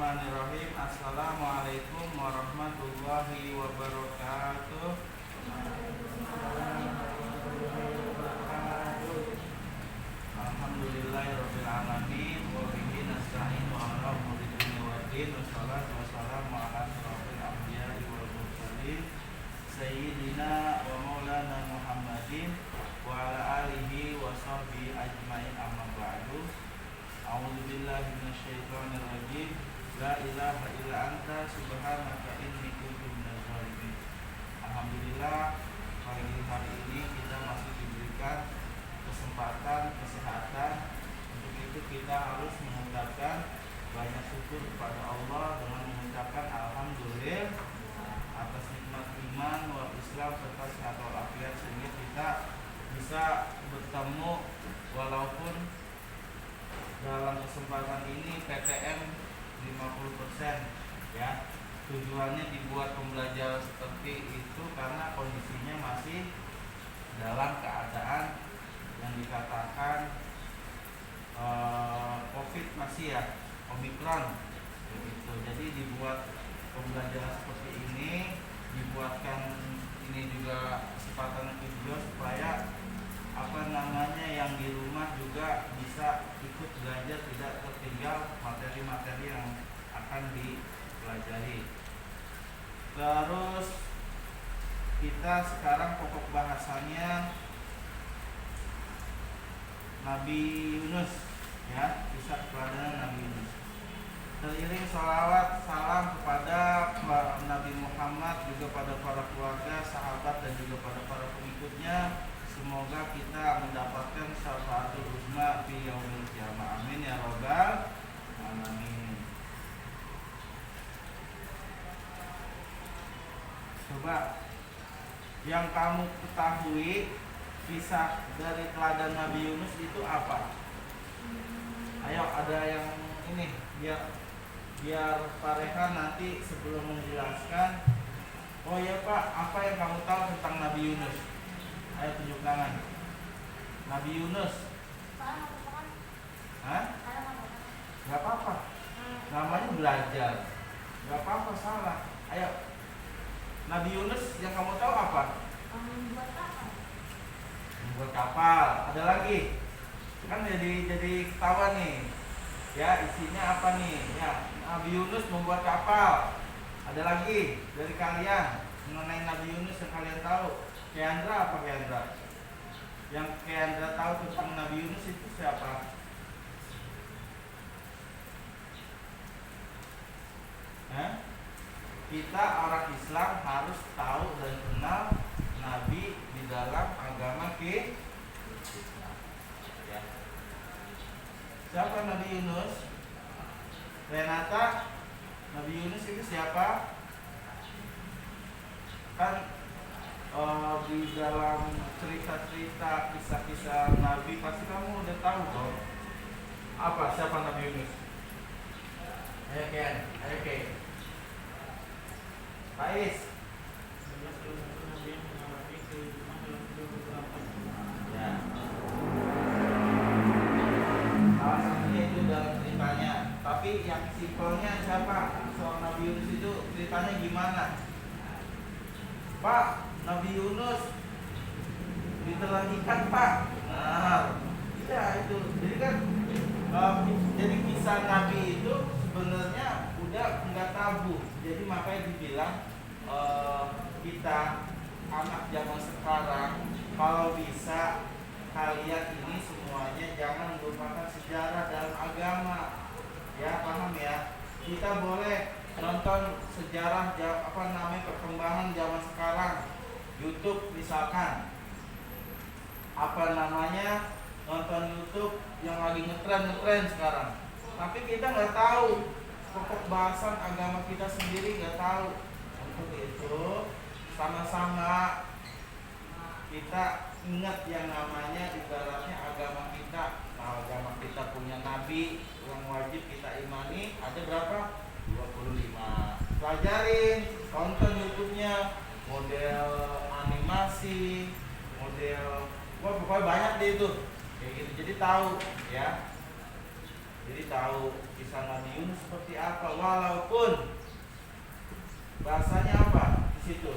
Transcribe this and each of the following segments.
Bismillahirrahmanirrahim. Assalamualaikum warahmatullahi wabarakatuh. Alhamdulillahirabbil alamin wa bihi nasta'inu ala umuri dunya waddin. Wassalatu wassalamu ala asyrofil anbiya'i wal mursalin sayyidina wa maulana Muhammadin wa ala alihi wa sahbihi ajmain, amma ba'du. A'udzubillahi minasyaitonir rajim. La ilaha illa anta subhanaka inni kuntu minadz zalimin. Alhamdulillah, pagi hari ini kita masih diberikan kesempatan kesehatan. Untuk itu kita harus mengucapkan banyak syukur kepada Allah dengan mengucapkan alhamdulillah atas nikmat iman wal Islam serta sehat walafiat, sehingga kita bisa bertemu walaupun dalam kesempatan ini PTM 50% ya. Tujuannya dibuat pembelajaran seperti itu karena kondisinya masih dalam keadaan yang dikatakan COVID masih ya, Omikron begitu. Jadi dibuat pembelajaran seperti ini, dibuatkan ini juga kesempatan kedua supaya yang di rumah juga bisa ikut belajar, tidak tertinggal materi-materi yang akan dipelajari. Terus kita sekarang pokok bahasannya Nabi Yunus ya, kisah pelajaran Nabi Yunus. Teriring sholawat salam kepada Nabi Muhammad, juga pada para keluarga, sahabat, dan juga pada para pengikutnya. Semoga kita mendapatkan syafaatul uzma fi yaumil qiyamah. Amin ya rabbal alamin. Coba yang kamu ketahui kisah dari teladan Nabi Yunus itu apa? Ayo, ada yang ini biar Pak Rehan nanti sebelum menjelaskan. Oh ya Pak, apa yang kamu tahu tentang Nabi Yunus? Ayo tunjuk tangan. Nabi Yunus. Hah? Gak apa-apa. Namanya belajar. Gak apa-apa, salah. Ayo. Nabi Yunus yang kamu tahu apa? Membuat kapal. Ada lagi? Kan jadi ketahuan nih. Ya, isinya apa nih? Ya, Nabi Yunus membuat kapal. Ada lagi dari kalian mengenai Nabi Yunus yang kalian tahu? Keandra apa Keandra? Yang Keandra tahu tentang Nabi Yunus itu siapa? Kita orang Islam harus tahu dan kenal Nabi di dalam agama kita. Ya. Siapa Nabi Yunus? Renata, Nabi Yunus itu siapa? Kan di dalam cerita-cerita kisah-kisah Nabi pasti kamu udah tahu dong. Apa siapa Nabi Yunus? Ayo Ken, ayo Ken. Faiz. Ya. Salah satunya itu dalam ceritanya. Tapi yang simpelnya siapa? Soal Nabi Yunus itu ceritanya gimana? Pak, Nabi Yunus ditelan ikan Pak. Nah, iya itu. Jadi kan jadi kisah Nabi itu sebenarnya udah nggak tabu. Jadi makanya dibilang kita anak zaman sekarang kalau bisa kalian ini semuanya jangan melupakan sejarah dalam agama. Ya, paham ya? Kita boleh nonton sejarah perkembangan zaman sekarang, YouTube misalkan, nonton YouTube yang lagi ngetren sekarang. Tapi kita nggak tahu pokok bahasan agama kita sendiri, nggak tahu. Untuk itu sama-sama kita ingat yang namanya ibaratnya agama kita. Nah, agama kita punya nabi yang wajib kita imani. Ada berapa? 25. Pelajarin, tonton YouTube-nya, model animasi, pokoknya banyak deh itu. Kayak gitu. Jadi tahu ya. Jadi tahu kisah Nabi Yunus seperti apa, walaupun bahasanya apa di situ.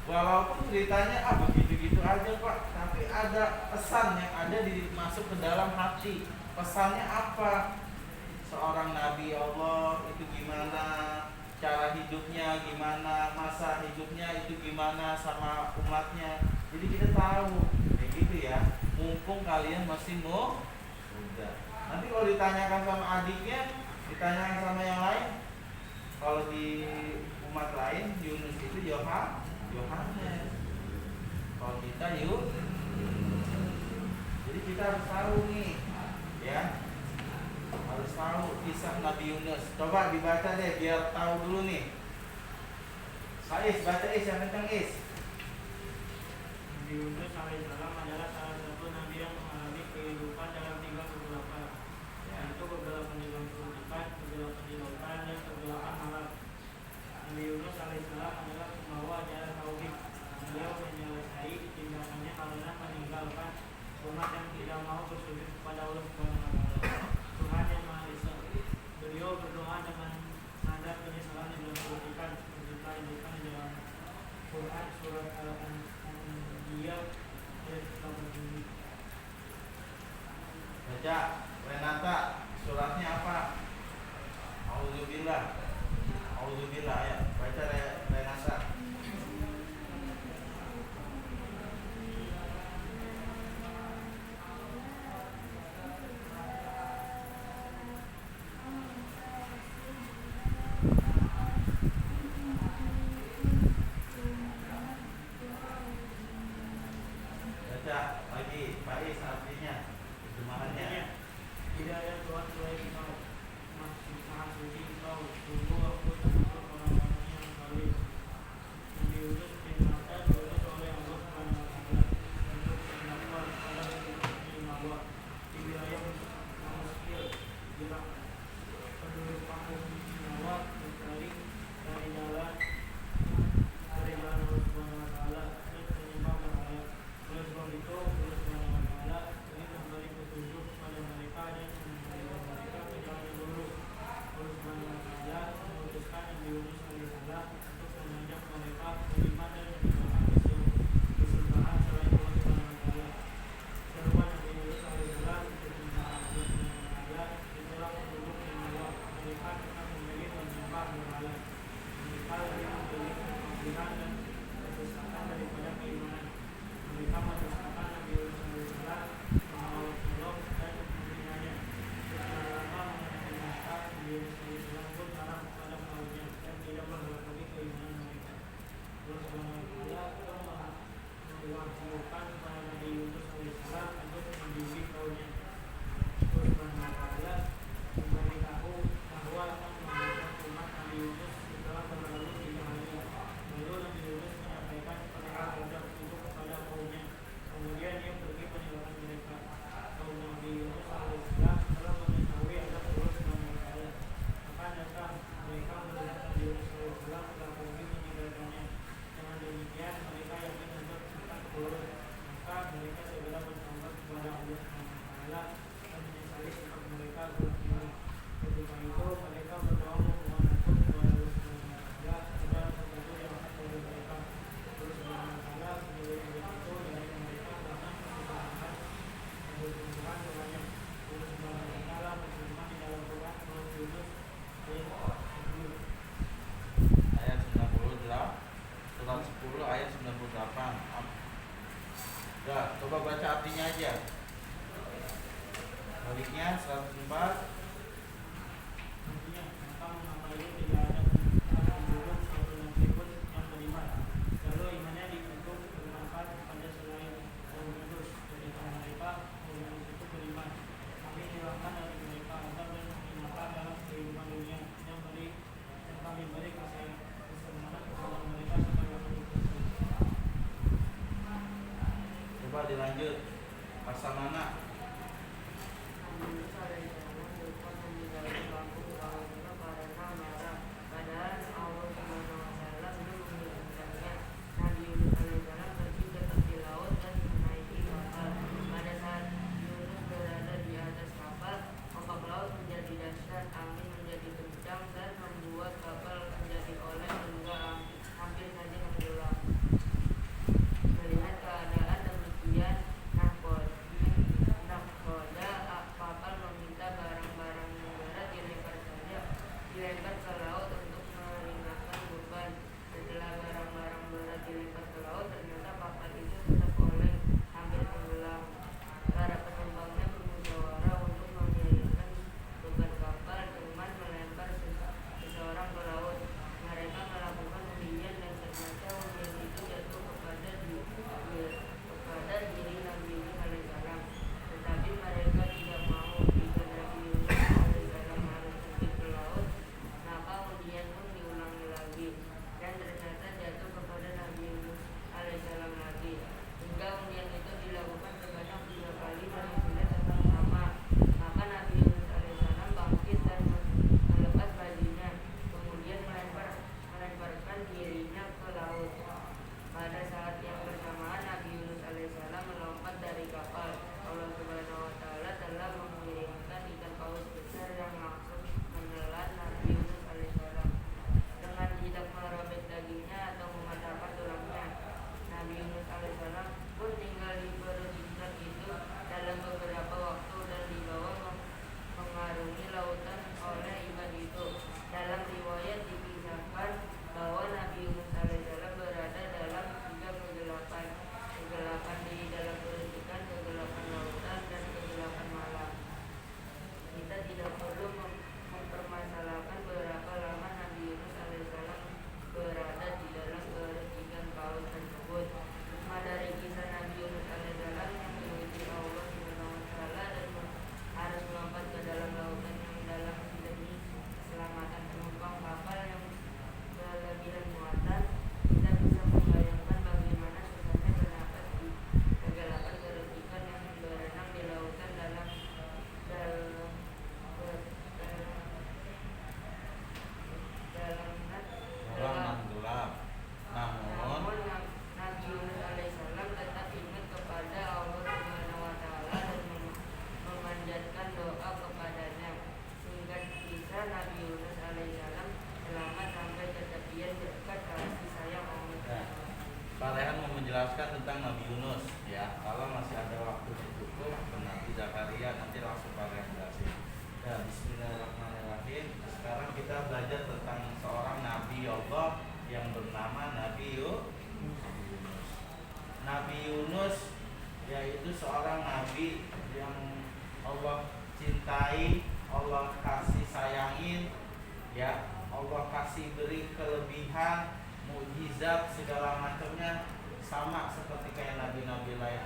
Walaupun ceritanya begitu-gitu aja Pak, tapi ada pesan yang ada masuk ke dalam hati. Pesannya apa? Seorang Nabi Allah itu gimana, cara hidupnya gimana, masa hidupnya itu gimana sama umatnya. Jadi kita tahu, kayak gitu ya. Mumpung kalian masih muda. Nanti kalau ditanyakan sama adiknya, ditanyakan sama yang lain, kalau di umat lain Yunus itu Yohanes. Kalau kita jadi kita harus tahu nih, ya, harus tahu kisah Nabi Yunus. Coba dibaca deh biar tahu dulu nih. Is, baca Is yang kencang Is. Nabi Yunus alaihissalam adalah salah satu nabi yang mengalami kehidupan dalam 3 kegelapan, yaitu kegelapan di dalam kehidupan, kegelapan di lautan, dan kegelapan malam. Nabi Yunus alaihissalam adalah pembawa ajaran tauhid. Beliau menyelesai tindakannya karena meninggalkan umat yang tidak mau bersujud kepada Allah Subhanahu wa Ta'ala, Tuhan yang Maha Esa. Beliau berdoa dengan nada penyesalan di dalam kehidupan, dilanjutkan di dalam Quran surat Al-Anbiya ayat 80. Baca Renata, suratnya apa? Auzubillah. Auzubillah ya. Baca Renata. Baca lagi, Faiz artinya, terjemahannya. Tidak ada Tuhan selain Engkau, Maha Suci Engkau, sungguh aku termasuk orang-orang yang zalim. Nabi Yunus bin Matta diutus oleh Allah Subhanahu wa Ta'ala untuk berdakwah kepada penduduk Nawa di wilayah Mesir. Irak, penduduk kampung Nawa berpaling dari jalan Allah Subhanahu wa Ta'ala dan menyembah berhala. Oleh sebab itu, Allah Subhanahu wa Ta'ala ingin memberi petunjuk kepada mereka dan membawa mereka ke jalan yang lurus. Allah Subhanahu wa Ta'ala memutuskan Nabi Yunus alaihissalam untuk mengajak mereka beriman dan meninggalkan kesembahan selain Allah Subhanahu wa Ta'ala. Seruan Nabi Yunus alaihissalam untuk menyembah itulah penduduk Nawa. Mereka tetap memilih menyembah berhala. Mereka lebih memilih kekafiran dan kesesatan daripada keimanan. Mereka mendustakan Nabi Yunus alaihissalam, menolak tolong dan menghinanya. Setelah lama mengenai mereka, Nabi Yunus alaihissalam pun marah kepada kaumnya dan tidak berbuat lagi keimanan mereka. Allah Subhanahu wa Ta'ala mewahyukan kepada Nabi Yunus alaihissalam untuk mendidik kaumnya. Allah Subhanahu wa Ta'ala memberitahu bahwa akan mengutuskan umat Nabi Yunus setelah berlalu 3 hari. Lalu Nabi Yunus menyampaikan perkara adab itu kepada kaumnya. Kemudian ia pergi meninggalkan mereka. Kaum Nabi Yunus alaihissalam telah mengetahui adab Allah Subhanahu wa Ta'ala. Maka datang mereka melihat Nabi Yunus alaihissalam telah pergi meninggalkannya. Dengan demikian mereka yakin untuk tetap turun. Maka mereka segera bertaubat kepada Allah Subhanahu wa Ta'ala dan menyesali sikap mereka sebelumnya. Ketika itu mereka berdoa memohon ampun kepada Allah Subhanahu wa Ta'ala agar sesuatu yang akan dari mereka. Allah Subhanahu wa Ta'ala menjauhi begitu dari mereka karena kesalahan dan bertumbuhan dengannya. Allah Subhanahu wa Ta'ala berfirman di dalam Quran surat Yunus Ayat 98, surat 10 ayat 98. Udah, coba baca artinya aja. Baliknya 104. Artinya, maka mengapa itu tidak ada penduduk suatu negeri pun yang beriman. Lalu imannya ditutup bermanfaat kepada selain kaum Yunus. Ketika mereka kaum Yunus itu beriman, kami hilangkan dari mereka azab dan menghinakan dalam kehidupan dunia dan kami beri kesenangan kepada mereka supaya mereka. Coba dilanjut. Pasal mana? Yunus alaihissalam lupa meninggalkan kampung kaumnya karena marah. Padahal Allah Subhanahu wa Ta'ala belum mengirimkannya. Nabi Yunus alaihissalam pergi ke tepi laut dan menaiki kapal. Pada saat Yunus berada di atas kapal, ombak laut dirinya ke laut. Pada saat yang bersamaan Nabi Yunus alaihissalam melompat dari kapal. Allah Subhanahu wa taala telah mengirimkan ikan paus besar yang langsung menelan Nabi Yunus alaihissalam dengan tidak merobek dagingnya atau mematahkan tulangnya. Nabi Yunus alaihissalam pun tinggal di perut ikan itu dalam beberapa waktu dan dibawa mengarungi lautan oleh ikan itu. Dalam riwayat dikisahkan bahwa Nabi Yunus alaihissalam berada dalam tiga kegelapan: kegelapan di dalam perut ikan, kegelapan lautan, dan kegelapan malam. Kita tidak perlu mempermasalahkan berapa lama Nabi Yunus alaihissalam berada di dalam perut ikan paus tersebut. Hikmah dari kisah Nabi Yunus alaihissalam yang diuji Allah Subhanahu wa taala dan harus melompat ke dalam lautan yang dalam demi keselamatan penumpang kapal yang kelebihan muatan. Kita bisa membayangkan bagaimana susahnya bernapas di kegelapan perut ikan yang berenang di lautan dalam gelap. Namun Nabi Yunus alaihissalam tetap ingat kepada Allah Subhanahu wa taala dan memanjatkan doa kepadanya. Singkat kisah, Nabi Yunus alaihissalam selamat sampai ke tepian berkat kasih sayang Allah. Nah, Pak Rehan mau menjelaskan tentang Nabi Yunus ya. Kalau masih ada waktu cukup, Nabi Zakaria nanti langsung Pak Rehan jelasin. Ya, bismillahirrahmanirrahim. Sekarang kita belajar tentang seorang Nabi Allah yang bernama Nabi Yunus. Nabi Yunus yaitu seorang nabi yang Allah cintai, Allah kasih sayangin, ya, Allah kasih beri kelebihan, mukjizat segala macamnya sama seperti kayak nabi-nabi lain.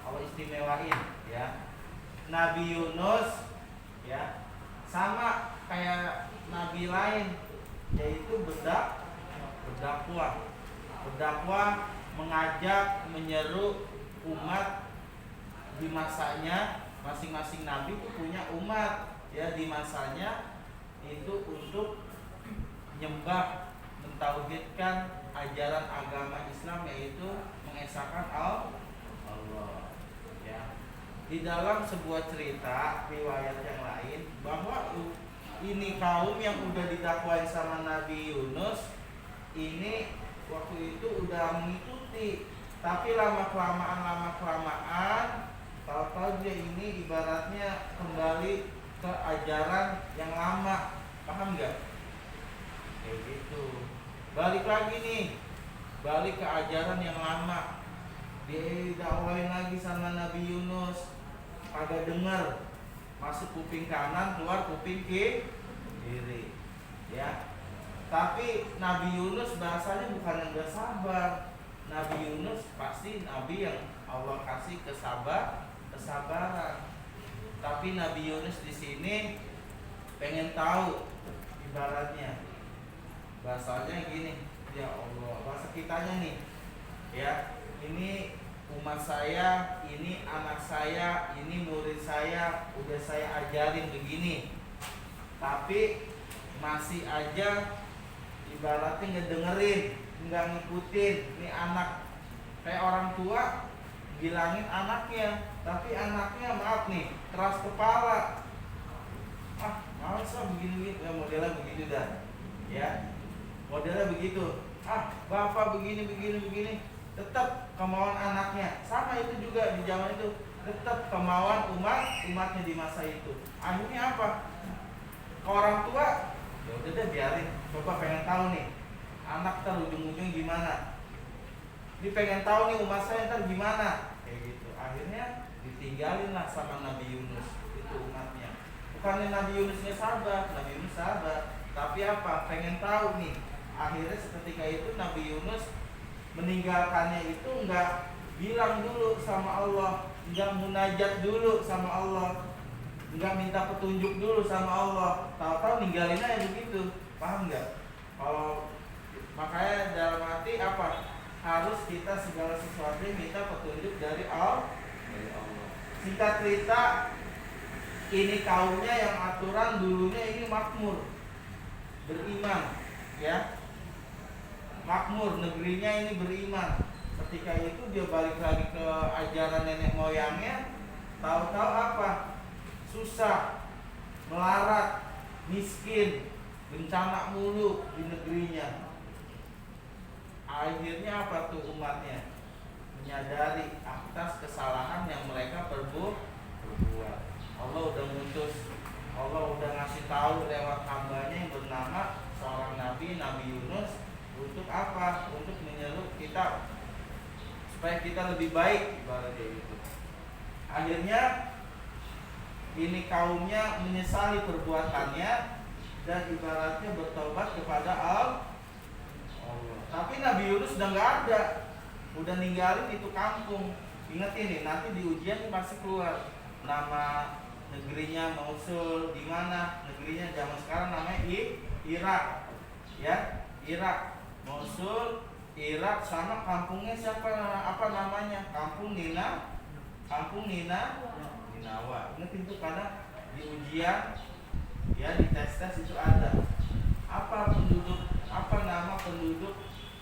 Allah istimewain, ya. Nabi Yunus ya sama kayak nabi lain, yaitu berdakwah, mengajak, menyeru umat di masanya. Masing-masing nabi itu punya umat ya di masanya itu untuk menyembah, mentauhidkan ajaran agama Islam, yaitu mengesahkan Allah ya. Di dalam sebuah cerita riwayat yang lain bahwa ini kaum yang udah didakwain sama Nabi Yunus ini waktu itu udah mengikuti, tapi lama kelamaan tahu-tahu dia ini ibaratnya kembali ke ajaran yang lama. Paham nggak? Kayak gitu. Balik lagi nih, balik ke ajaran yang lama. Didakwain lagi sama Nabi Yunus, kagak dengar, masuk kuping kanan, keluar kuping kiri, ya. Tapi Nabi Yunus bahasanya bukan yang gak sabar. Nabi Yunus pasti nabi yang Allah kasih kesabaran. Tapi Nabi Yunus di sini pengen tahu, ibaratnya bahasanya gini, ya Allah, bahasa kitanya nih, ya, ini umat saya, ini anak saya, ini murid saya, udah saya ajarin begini, tapi masih aja ibaratnya ngedengerin, nggak ngikutin. Ini anak kayak orang tua bilangin anaknya, tapi anaknya maaf nih keras kepala. Masa begini ya, modelnya begitu dah, ya, modelnya begitu. Bapak begini, tetap kemauan anaknya. Sama itu juga di zaman itu, tetap kemauan umatnya di masa itu. Akhirnya apa? Ke orang tua, ya udah deh biarin. Coba pengen tahu nih, anak ntar ujung-ujung gimana? Dia pengen tahu nih umat saya ntar gimana? Kayak gitu. Akhirnya ditinggalin lah sama Nabi Yunus itu umatnya. Bukannya Nabi Yunusnya sabar, Nabi Yunus sabar, tapi apa? Pengen tahu nih. Akhirnya seketika itu Nabi Yunus meninggalkannya itu enggak bilang dulu sama Allah, enggak munajat dulu sama Allah, enggak minta petunjuk dulu sama Allah. Tahu-tahu ninggalinnya ya begitu. Paham enggak? Kalau makanya dalam hati apa? Harus kita segala sesuatu minta petunjuk dari Allah. Singkat cerita, ini kaumnya yang aturan dulunya ini makmur, beriman, ya. makmur, negerinya ini beriman. Ketika itu dia balik lagi ke ajaran nenek moyangnya, tahu-tahu apa? Susah, melarat, miskin, bencana mulu di negerinya. Akhirnya apa tuh umatnya? Menyadari atas kesalahan yang mereka perbuat. Allah udah ngutus, Allah udah ngasih tahu lewat hambanya yang bernama seorang Nabi Yunus untuk apa? Untuk menyeru kita supaya kita lebih baik, ibaratnya itu. Akhirnya ini kaumnya menyesali perbuatannya dan ibaratnya bertobat kepada Allah. Tapi Nabi Yunus udah nggak ada, udah ninggalin itu kampung. Ingat ini, nanti di ujian pasti keluar nama negerinya Mosul, di mana negerinya zaman sekarang namanya Irak, ya, Irak, Mosul, Irak, sama kampungnya siapa? Apa namanya? Kampung Ninawa. Ingat itu karena di ujian, ya, di tes itu ada apa nama penduduk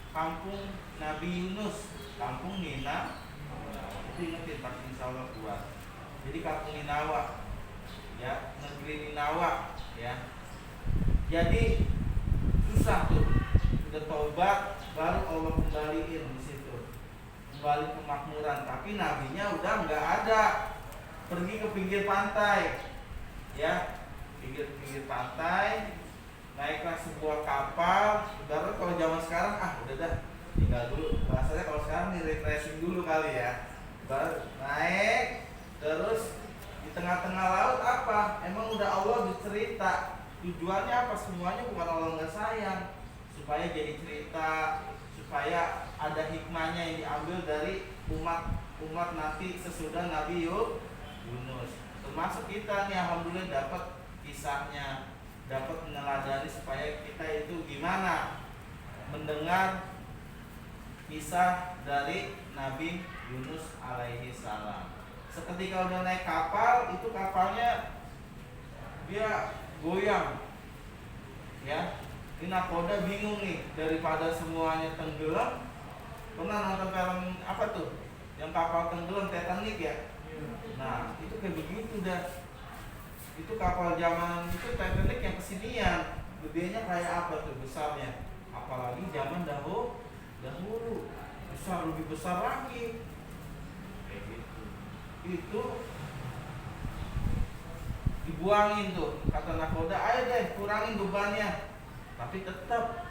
kampung Nabi Yunus, kampung Ninawa. Itu ingetin pasti insya Allah kuat. Jadi kampung Ninawa, ya, negeri Ninawa, ya. Jadi susah tuh, udah taubat baru Allah kembaliin di situ, kembali kemakmuran. Tapi nabinya udah nggak ada, pergi ke pinggir pantai, ya, pinggir pantai, naiklah sebuah kapal. Baru kalau zaman sekarang udah dah, tinggal dulu. Bahasanya kalau sekarang nih refreshing dulu kali ya. Baru naik, terus di tengah-tengah laut apa? Emang udah Allah dicerita. Tujuannya apa? Semuanya bukan Allah nggak sayang, supaya jadi cerita, supaya ada hikmahnya yang diambil dari umat nanti sesudah Nabi Yunus. Termasuk kita nih, alhamdulillah dapat kisahnya, dapat meneladani supaya kita itu gimana mendengar kisah dari Nabi Yunus alaihi salam. Seketika udah naik kapal, itu kapalnya dia goyang, ya. Ini nakoda bingung nih, daripada semuanya tenggelam. Pernah nonton film apa tuh? Yang kapal tenggelam, Titanic ya? Nah, itu kayak begitu dah. Itu kapal zaman itu Titanic yang kesinian, gedenya kayak apa tuh, besarnya. Apalagi zaman dahulu besar, lebih besar lagi. Kayak gitu. Itu dibuangin tuh, kata nakoda, ayo deh kurangin bebannya. Tapi tetap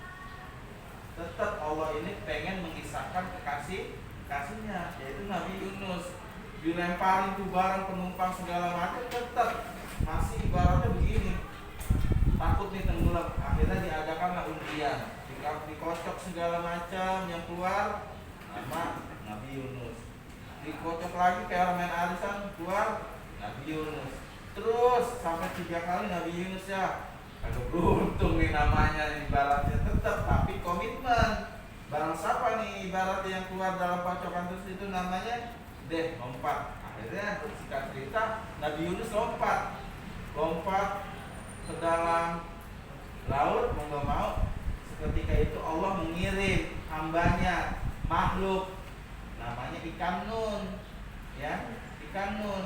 Allah ini pengen mengisahkan kasihnya, yaitu Nabi Yunus. Dilemparin tuh barang penumpang segala macam, tetap masih ibaratnya begini, takut nih tenggelam. Akhirnya diadakanlah undian, dikocok segala macam, yang keluar nama Nabi Yunus. Dikocok lagi kayak main arisan, keluar Nabi Yunus. Terus sampai 3 kali Nabi Yunus, ya. Agak beruntung nih namanya, ibaratnya tetap, tapi komitmen. Barang siapa nih ibaratnya yang keluar dalam kocokan terus, itu namanya lompat. Akhirnya singkat cerita, Nabi Yunus lompat ke dalam laut, mau gak mau. Seketika itu Allah mengirim hambanya, makhluk namanya ikan nun, ya, ikan nun.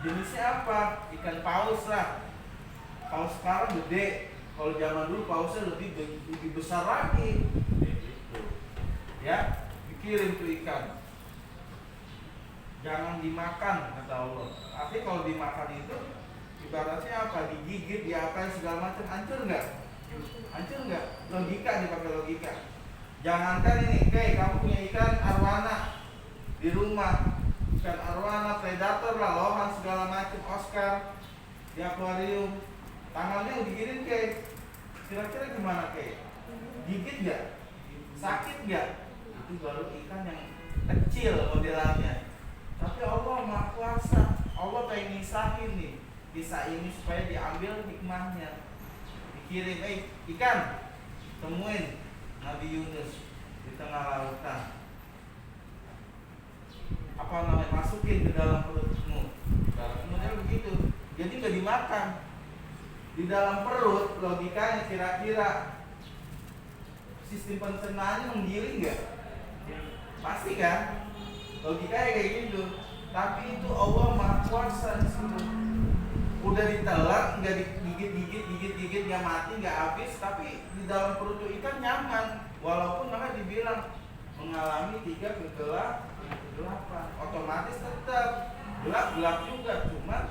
Jenisnya apa? Ikan paus lah. Paus sekarang gede, kalau zaman dulu pausnya lebih besar lagi. Gitu. Ya, dikirim tuh ikan. Jangan dimakan, kata Allah. Tapi kalau dimakan itu ibaratnya apa? Digigit, diapain segala macam, hancur nggak? Hancur nggak? Logika, dipakai logika. Jangankan ini, kamu punya ikan arwana di rumah, ikan arwana, predator lah, lohan segala macam, Oscar di akuarium, tangannya digiring kira-kira gimana gigit nggak? Sakit nggak? Itu baru ikan yang kecil modelannya. Tapi Allah Maha Kuasa, Allah pengen ngisahin nih kisah ini supaya diambil hikmahnya. Dikirim, ikan, temuin Nabi Yunus di tengah lautan. Apa namanya? Masukin ke dalam perutmu. Kemudian begitu. Jadi nggak dimakan. Di dalam perut, logikanya kira-kira sistem pencernaannya menggiling nggak? Pasti kan? Logikanya kayak gitu. Tapi itu Allah Maha Kuasa di situ. Udah ditelan, nggak digigit nggak mati, nggak habis, tapi di dalam perut ikan nyaman. Walaupun maka dibilang mengalami 3 kegelapan, otomatis tetap gelap juga. Cuma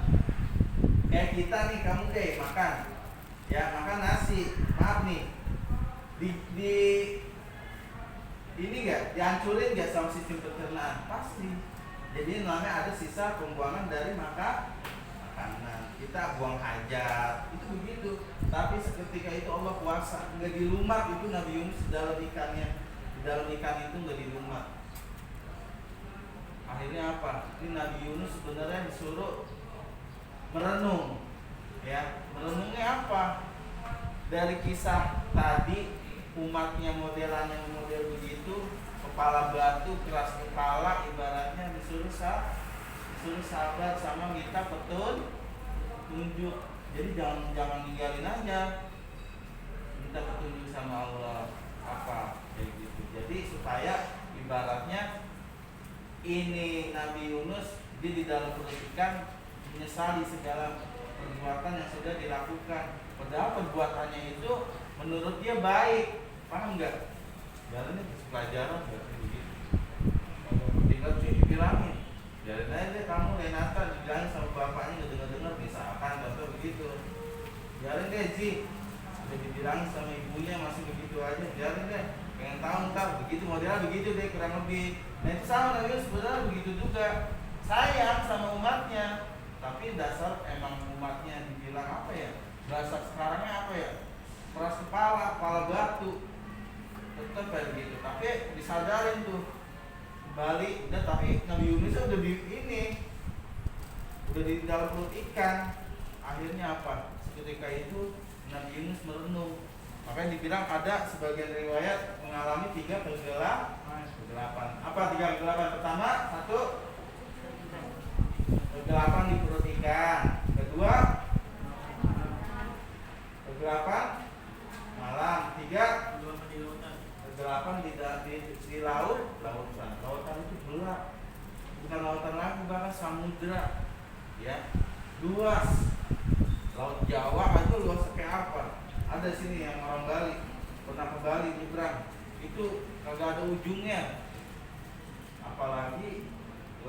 kayak kita nih, kamu deh makan, ya makan nasi, maaf nih, di ini nggak dihancurin nggak sama sistem pencernaan? Pasti. Jadi namanya ada sisa pembuangan dari makanan. Kita buang hajat, itu begitu. Tapi seketika itu Allah kuasa, nggak dilumat itu Nabi Yunus di dalam ikannya. Di dalam ikan itu nggak dilumat. Akhirnya apa? Ini Nabi Yunus sebenarnya disuruh merenung, ya. Merenungnya apa? Dari kisah tadi umatnya modelannya model begitu, kepala batu, keras kepala, ibaratnya disuruh sabar sama minta petunjuk. Jadi jangan ninggalin aja, minta petunjuk sama Allah apa kayak gitu. Jadi supaya ibaratnya ini Nabi Yunus dia di dalam perut ikan menyesali segala perbuatan yang sudah dilakukan. Padahal perbuatannya itu menurut dia baik. Paham nggak? Jalannya pelajaran nggak begitu. Kalau tinggal cuy dibilangin, jalan aja deh kamu Renata, dibilangin sama bapaknya nggak dengar misalkan contoh begitu. Jalan deh Ji, udah dibilangin sama ibunya masih begitu aja, jalan deh. Pengen tahu ntar begitu modelnya begitu deh kurang lebih. Nah itu sama Nabi sebenarnya begitu juga. Sayang sama umatnya, tapi dasar emang umatnya dibilang apa ya? Bahasa sekarangnya apa ya? Keras kepala batu. Tetap kayak gitu, tapi disadarin tuh balik udah. Tapi Nabi Yunus udah di dalam perut ikan. Akhirnya apa? Seketika itu Nabi Yunus merenung. Makanya dibilang ada sebagian riwayat mengalami 3 kegelapan. Apa 3 kegelapan? Pertama, 1 kegelapan di perut ikan. Kedua, kegelapan malam. 3 kegelapan di lautan itu gelap, bukan lautan lagi, bahkan samudra, ya, luas. Laut Jawa itu luas kayak apa? Ada sini yang orang Bali pernah ke Bali nyebrang, itu kagak ada ujungnya. Apalagi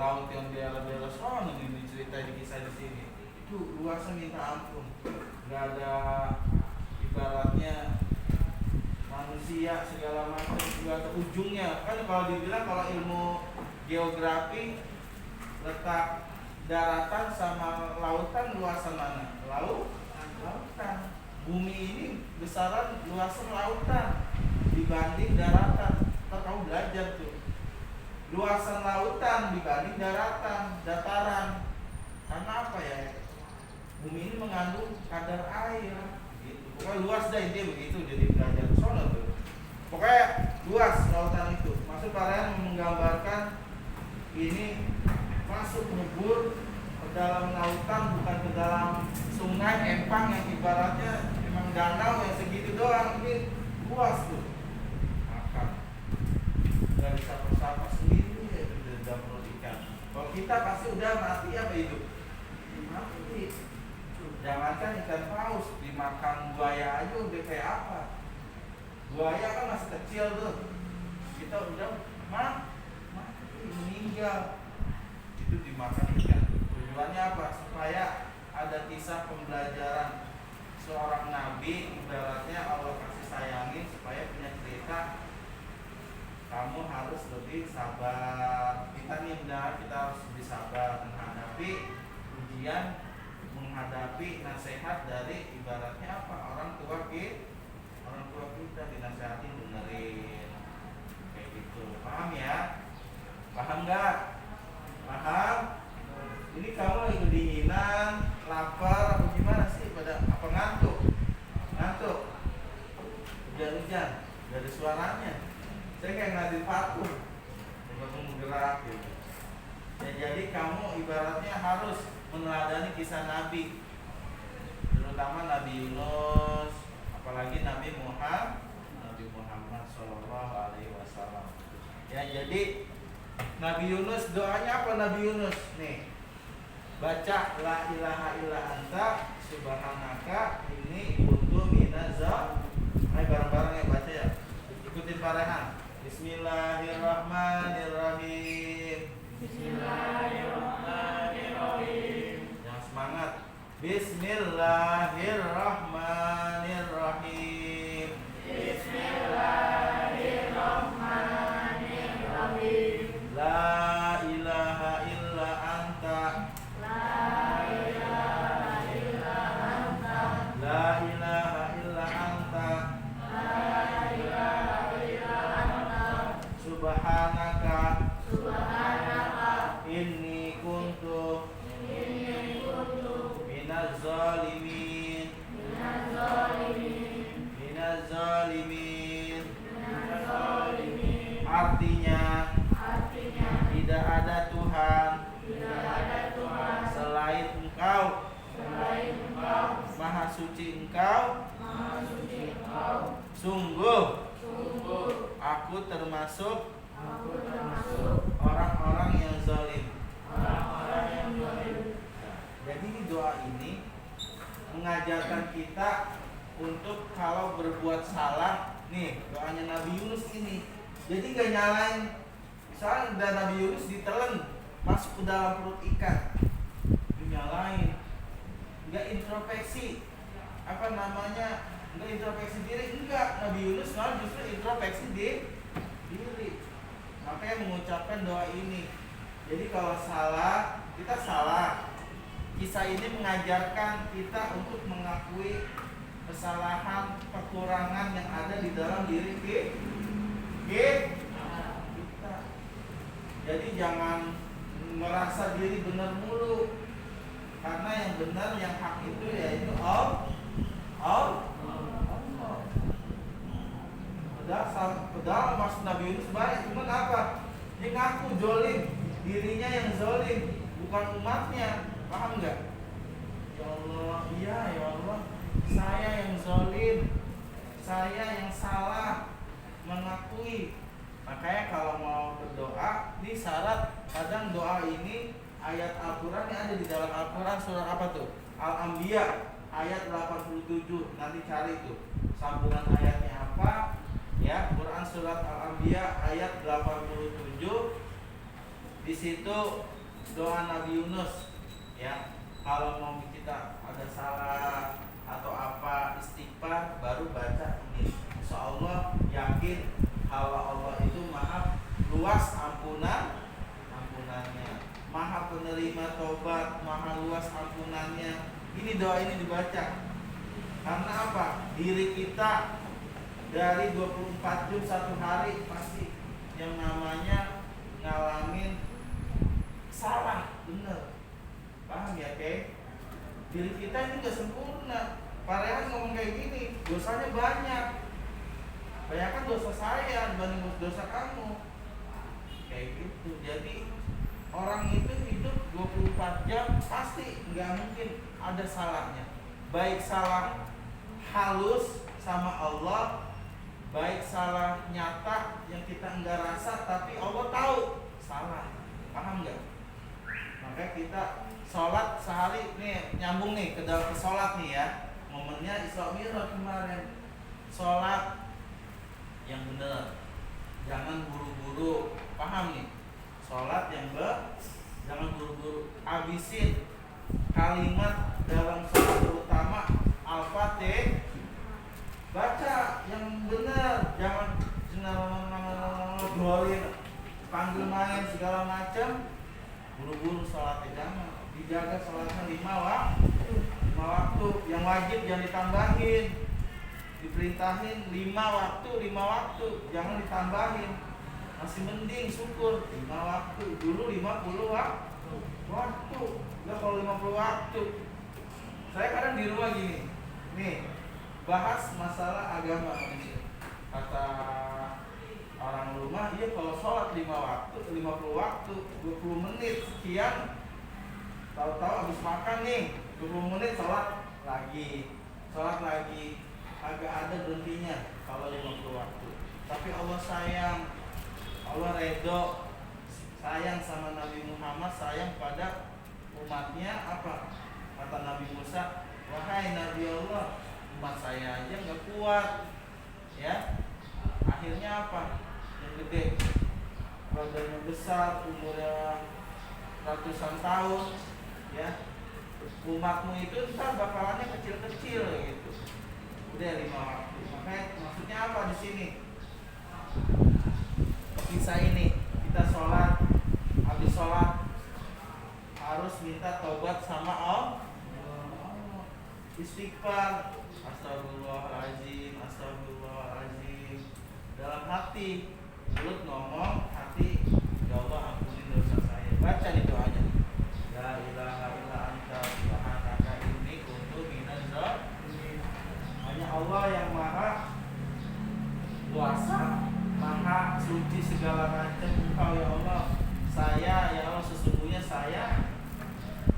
laut yang daerah-daerah sana ini cerita di kisah di sini, itu luasnya minta ampun, nggak ada ibaratnya manusia segala macam, juga ada ujungnya. Kan kalau dibilang kalau ilmu geografi letak daratan sama lautan luasan mana? Lautan. Bumi ini besaran luasan lautan dibanding daratan. Ntar kamu belajar tuh. Luasan lautan dibanding daratan, dataran. Karena apa ya? Bumi ini mengandung kadar air. Pokoknya luas dah intinya begitu, jadi belajar sono tuh. Pokoknya luas lautan itu. Maksud kalian menggambarkan ini masuk ngebur ke dalam lautan, bukan ke dalam sungai empang yang ibaratnya memang danau yang segitu doang. Ini luas tuh. Makan nggak bisa bersama sendiri ya di dalam perut ikan. Kalau kita pasti udah mati apa hidup? Mati. Jangankan ikan paus, dimakan buaya aja udah kayak apa. Buaya kan masih kecil tuh, kita udah mati, meninggal. Itu dimakan ikan. Tujuannya apa? Supaya ada kisah pembelajaran seorang nabi, ibaratnya Allah kasih sayangin supaya punya cerita. Kamu harus lebih sabar. Kita nih benar, kita harus lebih sabar menghadapi ujian, menghadapi nasihat dari ibaratnya apa, orang tua kita dinasihatin benerin kayak gitu. Paham ya? Paham nggak? Paham? Ini kamu lagi kedinginan, lapar, atau gimana sih? Pada apa ngantuk? Hujan-hujan, gak ada suaranya. Saya kayak ngadiin patung, bergerak gitu. Ya, jadi kamu ibaratnya harus meneladani kisah Nabi, terutama Nabi Yunus, apalagi Nabi Muhammad Shallallahu Alaihi Wasallam. Ya, jadi Nabi Yunus doanya apa Nabi Yunus? Nih, baca la ilaha illa anta subhanaka inni kuntu minaz zalimin. Ayo bareng-bareng ya baca ya. Ikutin Pak Rehan. Bismillahirrahmanirrahim. Bismillahirrahmanirrahim. Yang semangat. Bismillahirrahmanirrahim. Bismillahirrahmanirrahim. La ilaha illa anta. La ilaha illa anta. La ilaha illa anta. La ilaha illa anta. Subhanaka. Subhanaka. Inni kuntu Inni kuntu minaz zalimin. minaz zalimin. Minaz zalimin. Minaz zalimin. Artinya Artinya tidak ada Tuhan tidak ada Tuhan selain Engkau. selain Engkau. Maha suci Engkau. Maha suci Engkau. Sungguh Sungguh aku termasuk aku termasuk orang-orang yang zalim. orang-orang yang zalim. Jadi di doa ini mengajarkan kita untuk kalau berbuat salah, nih doanya Nabi Yunus ini. Jadi gak nyalain. Misalnya udah Nabi Yunus ditelen masuk ke dalam perut ikan, dinyalain. Gak introspeksi, apa namanya? Gak introspeksi diri, enggak. Nabi Yunus malah justru introspeksi diri. Makanya mengucapkan doa ini. Jadi kalau salah, kita salah. Kisah ini mengajarkan kita untuk mengakui kesalahan, kekurangan yang ada di dalam diri kita. Jadi jangan merasa diri benar mulu. Karena yang benar, yang hak itu yaitu Allah. Padahal maksud Nabi Yunus baik, cuman apa? Dia ngaku zolim, dirinya yang zolim, bukan umatnya. Paham nggak? Ya Allah, iya ya Allah, saya yang zolim, saya yang salah, mengakui. Makanya kalau mau berdoa, ini syarat. Kadang doa ini ayat Al-Quran yang ada di dalam Al-Quran surat apa tuh? Al-Anbiya ayat 87. Nanti cari tuh sambungan ayatnya apa. Ya, Quran surat Al-Anbiya ayat 87. Di situ doa Nabi Yunus. Ya, kalau mau kita ada salah atau apa istighfar baru baca ini. Insya Allah yakin kalau Allah itu maha luas ampunannya, maha penerima tobat, maha luas ampunannya. Ini doa ini dibaca. Karena apa? Diri kita dari 24 jam satu hari pasti yang namanya ngalamin salah, bener. Paham ya, Kay? Diri kita ini gak sempurna. Pak Rehan ngomong kayak gini, dosanya banyak. Bayangkan dosa saya dibanding dosa kamu. Kayak gitu. Jadi orang itu hidup 24 jam pasti gak mungkin ada salahnya. Baik salah halus sama Allah, baik salah nyata yang kita enggak rasa tapi Allah tahu salah. Paham gak? Makanya kita sholat sehari nih, nyambung nih ke dalam sholat nih ya. Momennya Isra Mi'raj kemarin. Sholat yang benar, jangan buru-buru. Paham nih? Sholat yang jangan buru-buru. Habisin kalimat dalam sholat utama Al-Fatih, baca yang benar, jangan dolin, panggil main segala macam. Buru-buru sholatnya jangan. Dijaga sholatnya 5 waktu. Yang wajib jangan ditambahin. Diperintahin 5 waktu, jangan ditambahin. Masih mending syukur 5 waktu. Dulu 50 waktu. Enggak kalau 50 waktu. Saya kadang di rumah gini. Nih, bahas masalah agama ini. Kata orang rumah, iya kalau sholat 5 waktu, 50 waktu, 20 menit sekian. Tahu-tahu habis makan nih, 20 menit sholat lagi. Agak ada berhentinya kalau 50 waktu. tapi Allah sayang, Allah redho, sayang sama Nabi Muhammad, sayang pada umatnya. Apa kata Nabi Musa? Wahai Nabi Allah, umat saya aja nggak kuat, ya. Akhirnya apa? Yang gede, badannya besar, umurnya ratusan tahun, ya. Umatmu itu ntar bakalannya kecil-kecil gitu. Udah 5 waktu. Makanya maksudnya apa di sini? Kisah ini kita sholat, habis sholat harus minta taubat sama Allah, istighfar, astagfirullahaladzim, astagfirullahaladzim, dalam hati, mulut ngomong, hati, ya Allah ampuni dosa saya. Baca nih doanya, la ilaha illa anta subhanaka inni kuntu minaz zalimin. Hanya Allah yang maha kuasa, maha suci segala macam. Engkau ya Allah, saya ya Allah, sesungguhnya saya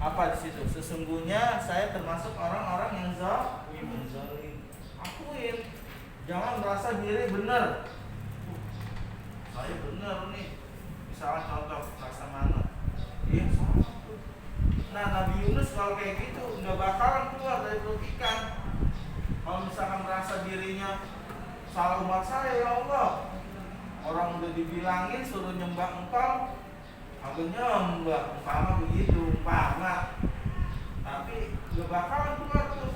apa di situ? Sesungguhnya saya termasuk orang-orang yang zalim. Akuin, jangan merasa diri benar. Saya benar nih. Misalnya contoh rasa mana? Iya, salah. Nah, Nabi Yunus kalau kayak gitu nggak bakalan keluar dari perut ikan. Kalau misalkan merasa dirinya salah umat saya ya Allah, orang udah dibilangin suruh nyembah engkau, aku nyembah, umpama begitu, umpama. Tapi gak bakalan keluar tuh.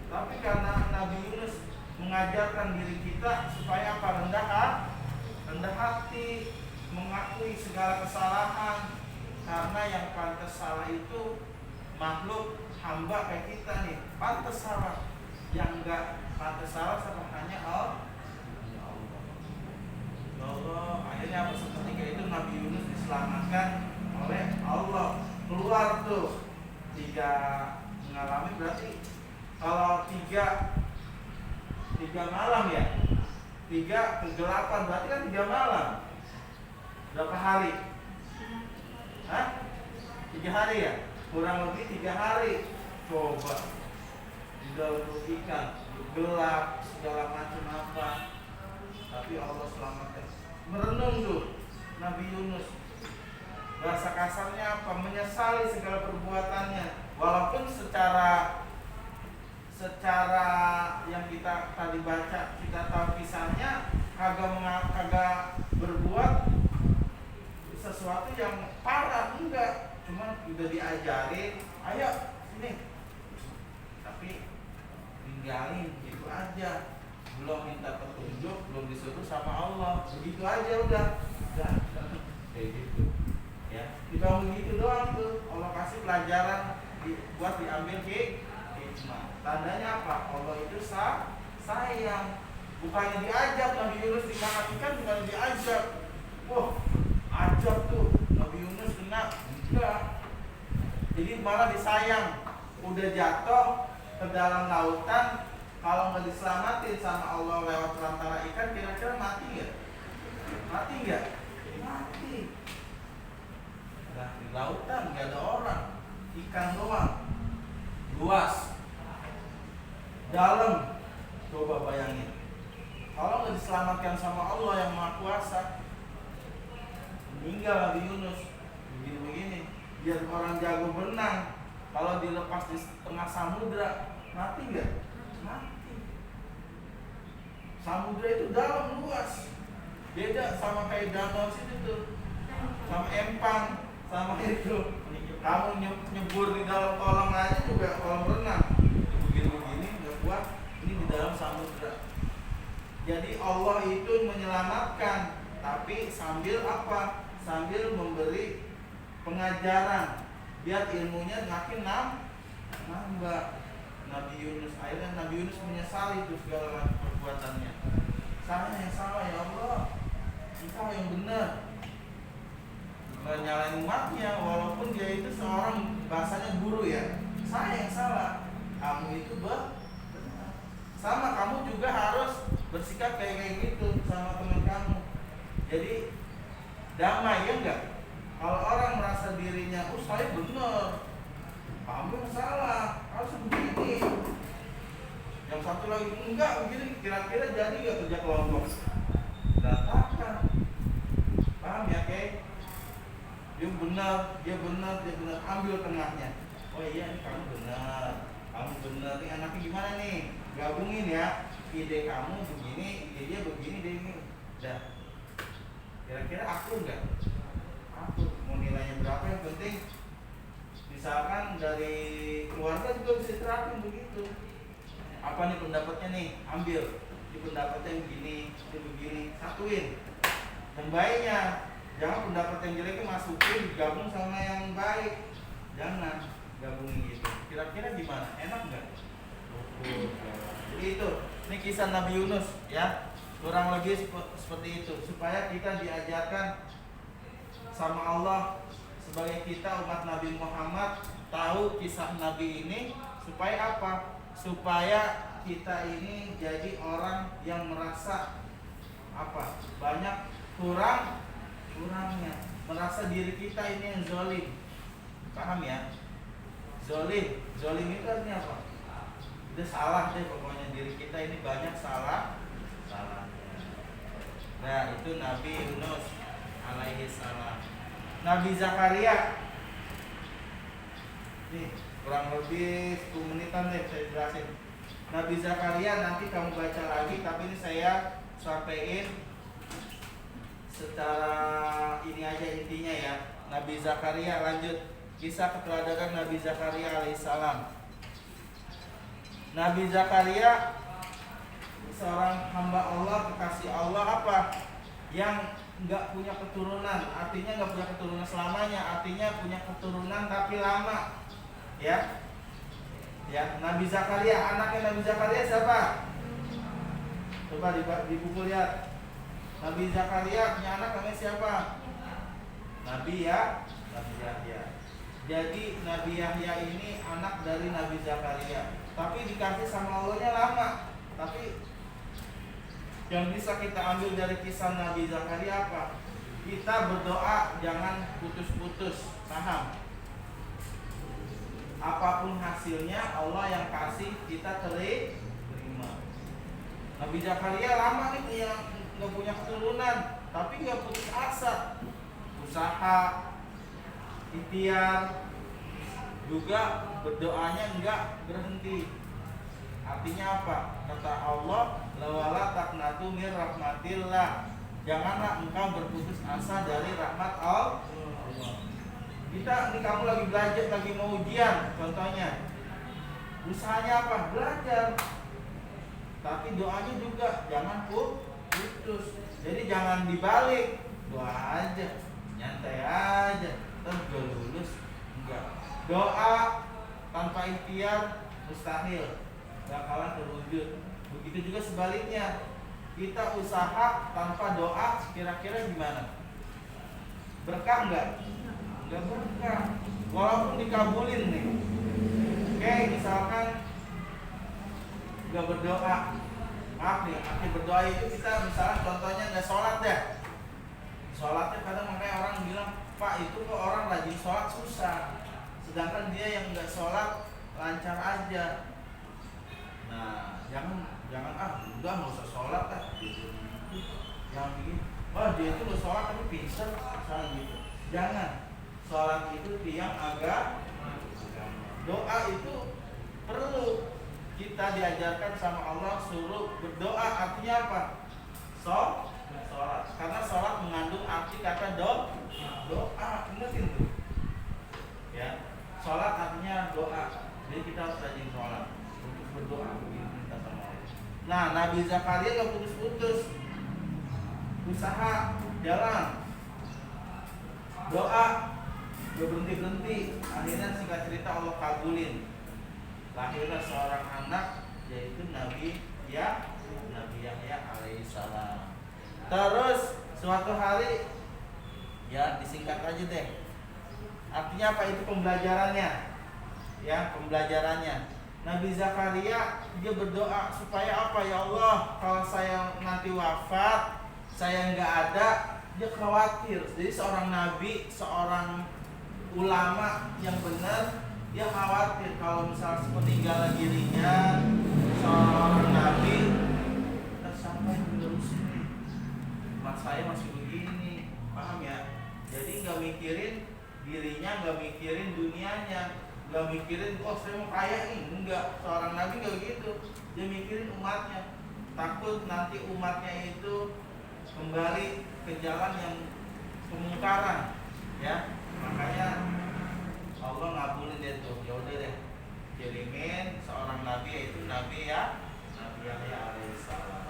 Tapi karena Nabi Yunus mengajarkan diri kita supaya apa? Rendah hati, mengakui segala kesalahan. Karena yang pantas salah itu makhluk hamba kayak kita nih, pantas salah. Yang enggak pantas salah sama hanya Allah. Ya Allah, akhirnya apa? Seketika itu Nabi Yunus diselamatkan oleh Allah. Keluar tuh 3 mengalami, berarti kalau 3 malam ya, 3 kegelapan, berarti kan 3 malam. Berapa hari? Hah? 3 hari ya? Kurang lebih 3 hari. Coba di dalam ikan gelap segala macam apa, tapi Allah selamatkan. Merenung tuh Nabi Yunus, bahasa kasarnya apa? Menyesali segala perbuatannya. Walaupun secara yang kita tadi baca, kita tahu kisahnya, kagak berbuat sesuatu yang parah, enggak, cuma udah diajarin, ayo sini, tapi tinggalin gitu aja, belum minta petunjuk, belum disuruh sama Allah, begitu aja udah kayak gitu ya. Tidak begitu doang tuh, Allah kasih pelajaran buat diambil hikmah. Tandanya apa? Allah itu sayang. Bukannya diajak Nabi Yunus dimakan ikan, bukannya diajak. Wah, ajak tuh Nabi Yunus kena, enggak. Jadi malah disayang. Udah jatuh ke dalam lautan, kalau nggak diselamatin sama Allah lewat perantara ikan, kira-kira mati nggak? Mati nggak? Mati. Nah, di lautan nggak ada orang, ikan doang, luas, dalam. Coba bayangin, kalau nggak diselamatkan sama Allah yang Maha Kuasa, meninggal Nabi Yunus begini-begini. Biar orang jago berenang, kalau dilepas di tengah samudra, mati nggak? Mati. Samudra itu dalam, luas, beda sama kayak danau situ tuh, sama empang, sama itu. Kamu nyebur di dalam kolam aja juga kolam renang, begini-begini nggak kuat. Ini di dalam samudra. Jadi Allah itu menyelamatkan, tapi sambil apa? Sambil memberi pengajaran biar ilmunya makin nambah. Nabi Yunus, akhirnya Nabi Yunus menyesali itu segala perbuatannya. Saya yang salah ya Allah, Engkau yang benar. Nggak nyalain umatnya, walaupun dia itu seorang bahasanya guru ya. Saya yang salah, kamu itu benar. Sama kamu juga harus bersikap kayak gitu sama teman kamu. Jadi damai ya enggak? Kalau orang merasa dirinya, saya benar, kamu yang salah, harus begini. Yang satu lagi enggak begini, kira-kira jadi nggak kerja kelompok? berantakan. Paham ya, Kay? Dia benar, ambil tengahnya. Oh iya, ini kamu benar, ini anaknya gimana nih? Gabungin ya, ide kamu begini, ide dia begini, ide ini. Dah. Kira-kira aku enggak? Aku mau nilainya berapa, yang penting misalkan dari keluarga juga bisa terapin begitu. Apa nih pendapatnya nih? Ambil. Di pendapatnya yang begini, satuin. Yang baiknya, jangan pendapat yang jeleknya masukin digabung sama yang baik. Jangan gabungin gitu. Kira-kira gimana? Enak nggak? Jadi itu, ini kisah Nabi Yunus ya. Kurang lebih seperti itu, supaya kita diajarkan sama Allah sebagai kita umat Nabi Muhammad tahu kisah Nabi ini supaya apa? Supaya kita ini jadi orang yang merasa apa? Banyak kurangnya, merasa diri kita ini yang zolim. Paham ya? Zolim itu artinya apa? Itu salah deh, pokoknya diri kita ini banyak salahnya. Nah, itu Nabi Yunus alaihi salam. Nabi Zakaria, nih kurang lebih 10 menitan deh saya jelasin. Nabi Zakaria nanti kamu baca lagi, tapi ini saya sampaikan secara ini aja intinya ya. Nabi Zakaria, lanjut kisah keteladanan Nabi Zakaria alaihissalam. Nabi Zakaria seorang hamba Allah, kekasih Allah apa? Yang nggak punya keturunan, artinya nggak punya keturunan selamanya, artinya punya keturunan tapi lama, ya. Nabi Zakaria, anaknya Nabi Zakaria siapa? Coba di buku lihat. Nabi Zakaria punya anak namanya siapa? Nabi Yahya. Jadi Nabi Yahya ini anak dari Nabi Zakaria, tapi dikasih sama Allahnya lama. Tapi yang bisa kita ambil dari kisah Nabi Zakaria apa? Kita berdoa jangan putus-putus, paham? Apapun hasilnya Allah yang kasih, kita terima. Nabi Zakaria lama nih nggak punya keturunan, tapi nggak putus asa, usaha, ikhtiar, juga berdoanya nggak berhenti. Artinya apa? Kata Allah, lawala taqnatu mir rahmatillah. Janganlah engkau berputus asa dari rahmat Allah. Kita ini kamu lagi belajar, lagi mau ujian, contohnya. Usahanya apa? Belajar. Tapi doanya juga jangan putus. Jadi jangan dibalik. Doa aja, nyantai aja, terus gue lulus. Enggak. Doa tanpa ikhtiar mustahil, bakalan terwujud. Begitu juga sebaliknya. Kita usaha tanpa doa, kira-kira gimana? Berkah enggak? Enggak berkah. Walaupun dikabulin nih. Oke, misalkan enggak berdoa. Maaf nih, arti berdoa itu kita misalnya contohnya enggak sholat deh. Sholatnya kadang makanya orang bilang, Pak itu kok orang rajin sholat susah, sedangkan dia yang enggak sholat lancar aja. Nah, jangan udah nggak usah sholat lah gitu. Jangan begini, dia itu nggak sholat tapi pintar, misalnya gitu. Jangan. Sholat itu tiang agama. Doa itu perlu. Kita diajarkan sama Allah suruh berdoa, artinya apa? Sholat. Karena sholat mengandung arti kata doa. Ingetin tuh. Ya, sholat artinya doa. Jadi kita harus rajin sholat untuk berdoa minta sama Allah. Nah, Nabi Zakaria gak putus-putus. Usaha, jalan, doa, gak berhenti-berhenti. Akhirnya singkat cerita Allah kabulin. Lahirlah seorang anak, yaitu Nabi Yahya alaihissalam. Terus suatu hari, ya disingkat aja deh. Artinya apa itu pembelajarannya? Ya, pembelajarannya. Nabi Zakaria dia berdoa supaya apa? Ya Allah, kalau saya nanti wafat, saya nggak ada, dia khawatir. Jadi seorang nabi, seorang ulama yang benar, dia khawatir kalau misalnya sepeninggalan dirinya seorang nabi tersampai terus ini. saya masih begini, paham ya? Jadi nggak mikirin dirinya, nggak mikirin dunianya, nggak mikirin oh saya mau kaya nih, enggak. Seorang nabi nggak begitu, dia mikirin umatnya, takut nanti umatnya itu kembali ke jalan yang kemungkaran, ya. Makanya Allah ngabulin dia tuh, ya udah deh, kirimin seorang nabi, yaitu Nabi Yahya alaihissalam.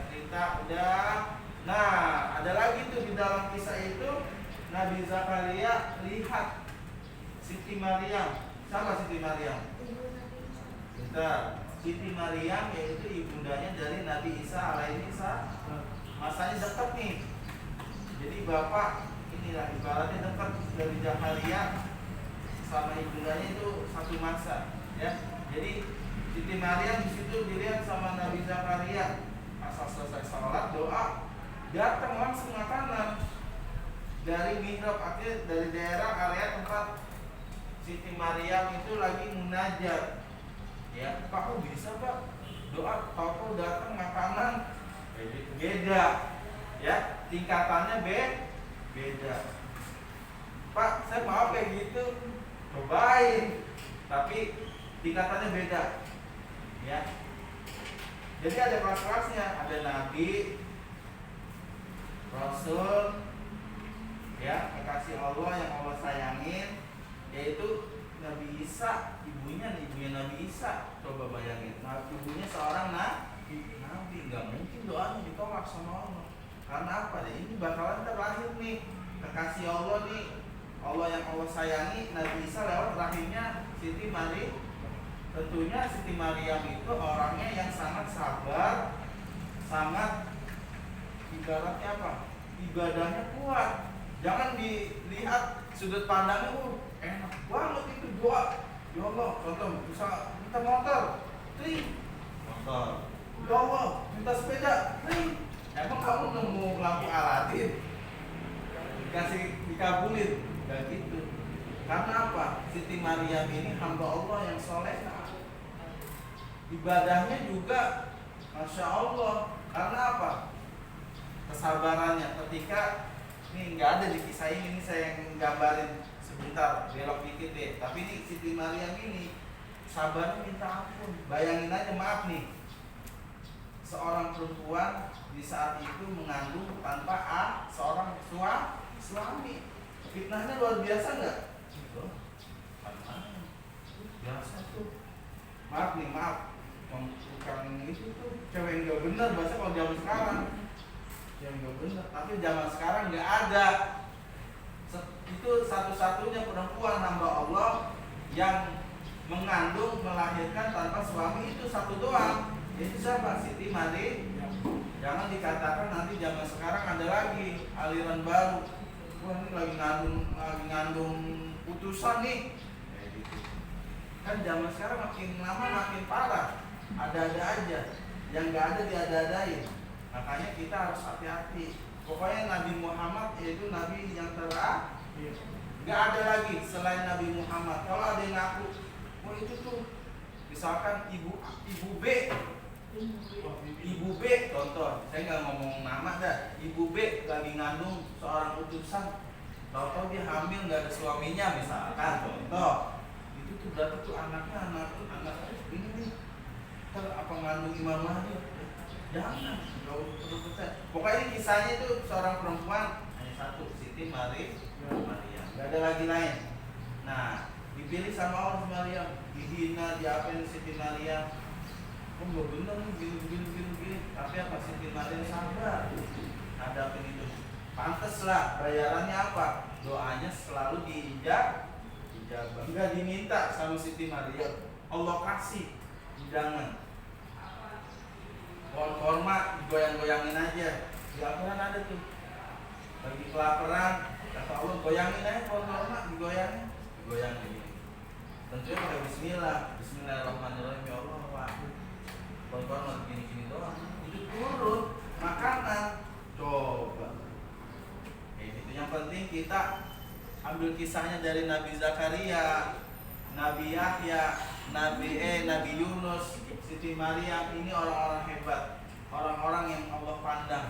Cerita udah. Nah, ada lagi tuh di dalam kisah itu Nabi Zakaria lihat Siti Maryam. Sama Siti Maryam. Bentar. Siti Maryam yaitu ibundanya dari Nabi Isa alaihissalam. Masanya dekat nih. Jadi bapak inilah ibaratnya dekat dari Zakaria sama ibundanya itu satu masa, ya. Jadi Siti Maryam di situ dilihat sama Nabi Zakaria. Asal selesai sholat doa, datang langsung makanan dari mihrab, akhirnya dari daerah area tempat Siti Maryam itu lagi munajat. Ya, Pak, kok bisa Pak? Doa, tahu datang makanan, beda, ya, tingkatannya beda. Pak, saya mau kayak gitu, cobain, tapi tingkatannya beda, ya. Jadi ada kelas-kelasnya, ada nabi, rasul, ya, kekasih Allah yang Allah sayangin, yaitu Nabi Isa, ibunya Nabi Isa. Coba bayangin, ibunya seorang nabi, nggak mungkin doanya ditolak sama Allah. Karena apa? Ini bakalan terlahir nih kekasih Allah nih, Allah yang Allah sayangi, Nabi Isa lewat rahimnya Siti Maryam. Tentunya Siti Maryam itu orangnya yang sangat sabar, sangat ibaratnya apa? Ibadahnya kuat. Jangan dilihat sudut pandangnya, enak banget itu doa. Ya Allah, contoh, bisa minta motor, motor. Ya Allah, minta sepeda, emang kamu nemu lampu Aladin? Dikabulin, gak gitu. Karena apa? Siti Maryam ini hamba Allah yang soleh. Ibadahnya juga Masya Allah. Karena apa? Kesabarannya ketika ini nggak ada di kisah ini saya yang gambarin sebentar, belok dikit deh. Tapi ini Siti Maryam ini sabarnya minta ampun. Bayangin aja, maaf nih, seorang perempuan di saat itu mengandung tanpa seorang suami. Fitnahnya luar biasa nggak? Biasa tuh. Maaf, bukan itu tuh cewek nggak bener bahasa kalau zaman sekarang. Yang nggak bener, tapi zaman sekarang nggak ada. Itu satu-satunya perempuan hamba Allah yang mengandung, melahirkan tanpa suami, itu satu doang. Itu siapa? Siti Maryam. Jangan dikatakan nanti zaman sekarang ada lagi aliran baru. Wah, ini lagi ngandung putusan nih. Kan zaman sekarang makin lama makin parah. Ada-ada aja. Yang nggak ada diada-adain. Makanya kita harus hati-hati. Pokoknya Nabi Muhammad yaitu Nabi yang terakhir. Nggak ada lagi selain Nabi Muhammad. Kalau ada yang ngaku, wah itu tuh misalkan ibu B, contoh, saya nggak ngomong nama dah. Ibu B lagi ngandung seorang utusan, tahu-tahu dia hamil nggak ada suaminya misalkan, contoh. Itu tuh berarti tuh anaknya anak ini nih, apa ngandung Imam Mahdi? Jangan, nggak perlu percaya. Pokoknya ini kisahnya itu seorang perempuan hanya satu, Siti Maryam, nggak ada lagi lain. Nah, dipilih sama Allah Maryam, dihina, diapain Siti Maryam. Oh nggak bener nih, gini. Tapi apa? Siti Maryam sabar hadapin itu. Pantes lah, bayarannya apa? Doanya selalu diijabah. Enggak diminta sama Siti Maryam, Allah kasih hidangan. Pohon korma digoyang-goyangin aja. Di Al-Quran ada tuh. Lagi kelaparan, kata Allah goyangin aja pohon korma, digoyangin. Tentunya pakai bismillah. Bismillahirrahmanirrahim. Ya Allah, pohon korma gini-gini doang. Itu turun makanan. Coba. Itu yang penting kita ambil kisahnya dari Nabi Zakaria, Nabi Yahya, Nabi Yunus, Siti Maryam. Ini orang-orang hebat, orang-orang yang Allah pandang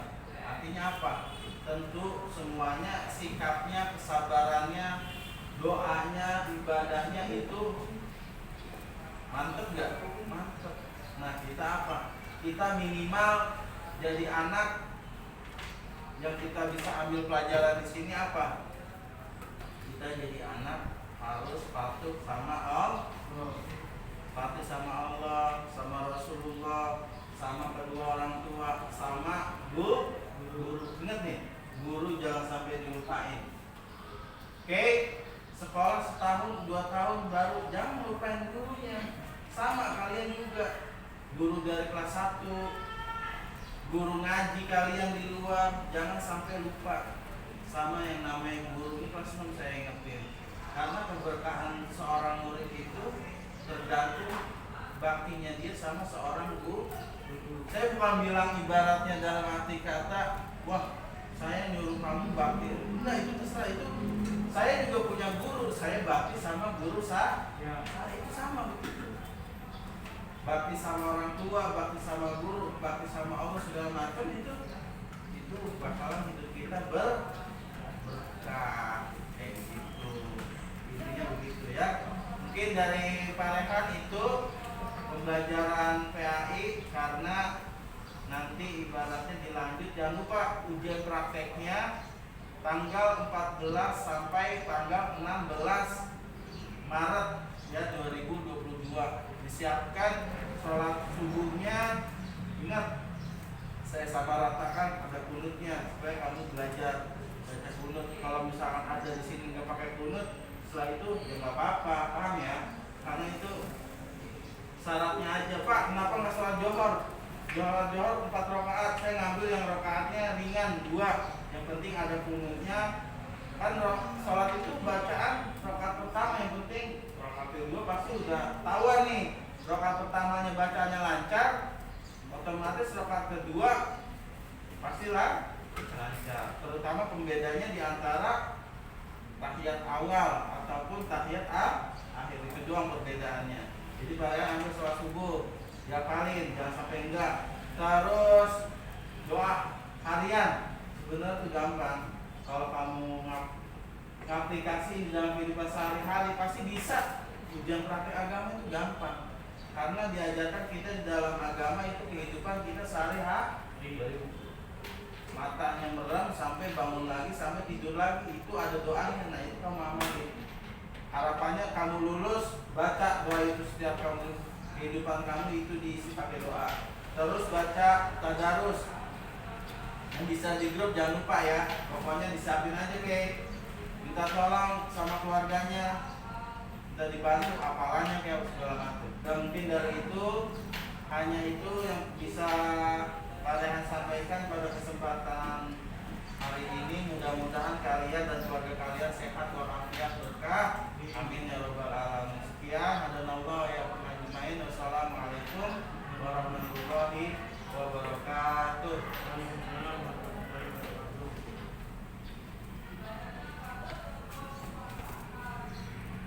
artinya apa? Tentu semuanya, sikapnya, kesabarannya, doanya, ibadahnya itu mantep gak? Mantep. Nah kita apa? Kita minimal jadi anak yang kita bisa ambil pelajaran di sini apa? Kita jadi anak harus patuh sama Allah, patuh sama Allah, sama Rasulullah, sama kedua orang tua, sama guru. Ingat nih, guru jangan sampai dilupain. Oke, sekolah setahun 2 tahun baru jangan lupain gurunya. Sama kalian juga, guru dari kelas 1, guru ngaji kalian di luar, jangan sampai lupa sama yang namanya guru. Ini kelas 6 saya ingetin, karena keberkahan seorang murid itu tergantung baktinya dia sama seorang guru. Saya bukan bilang ibaratnya dalam arti kata, wah saya nyuruh kamu bakti. Enggak, itu terserah. Itu saya juga punya guru, saya bakti sama guru saya. Nah, itu sama begitu. Bakti sama orang tua, bakti sama guru, bakti sama Allah segala macam itu bakalan hidup kita berkah kayak gitu. Intinya begitu ya. Mungkin dari Pak Rehan itu pembelajaran PAI, karena nanti ibaratnya dilanjut. Jangan lupa ujian prakteknya tanggal 14 sampai tanggal 16 Maret ya 2022. Disiapkan sholat subuhnya. Ingat, saya sama ratakan ada kunutnya supaya kamu belajar baca kunut. Kalau misalkan ada di sini nggak pakai kunut, setelah itu ya nggak apa-apa, paham ya? Karena itu syaratnya aja. Pak, kenapa nggak sholat johor? Johor 4 rakaat, saya ngambil yang rakaatnya ringan 2. Yang penting ada kunutnya. Kan sholat itu bacaan rakaat pertama yang penting. Rakaat kedua pasti udah tahuan nih. Rakaat pertamanya bacanya lancar, otomatis rakaat kedua pastilah lancar. Terutama pembedanya di antara tahiyat awal ataupun tahiyat akhir, itu doang perbedaannya. Jadi kalian ambil sholat subuh, diapalin, jangan sampai enggak. Terus doa harian, sebenarnya itu gampang. Kalau kamu ngaplikasi di dalam kehidupan sehari-hari pasti bisa. Ujian praktek agama itu gampang, karena diajarkan kita di dalam agama itu kehidupan kita sehari-hari. Matanya merem sampai bangun lagi, sampai tidur lagi, itu ada doanya. Nah itu kamu amalin. Harapannya kamu lulus, baca doa itu setiap kamu kehidupan kamu itu diisi pakai doa. Terus baca tadarus. Yang bisa di grup jangan lupa ya. Pokoknya disiapin aja kayak minta tolong sama keluarganya, minta dibantu hafalannya kayak segala macam. Dan mungkin dari itu hanya itu yang bisa Pak Rehan sampaikan pada kesempatan hari ini. Mudah-mudahan kalian dan keluarga kalian sehat walafiat berkah. Amin ya robbal alamin. Sekian, hadanallahu ya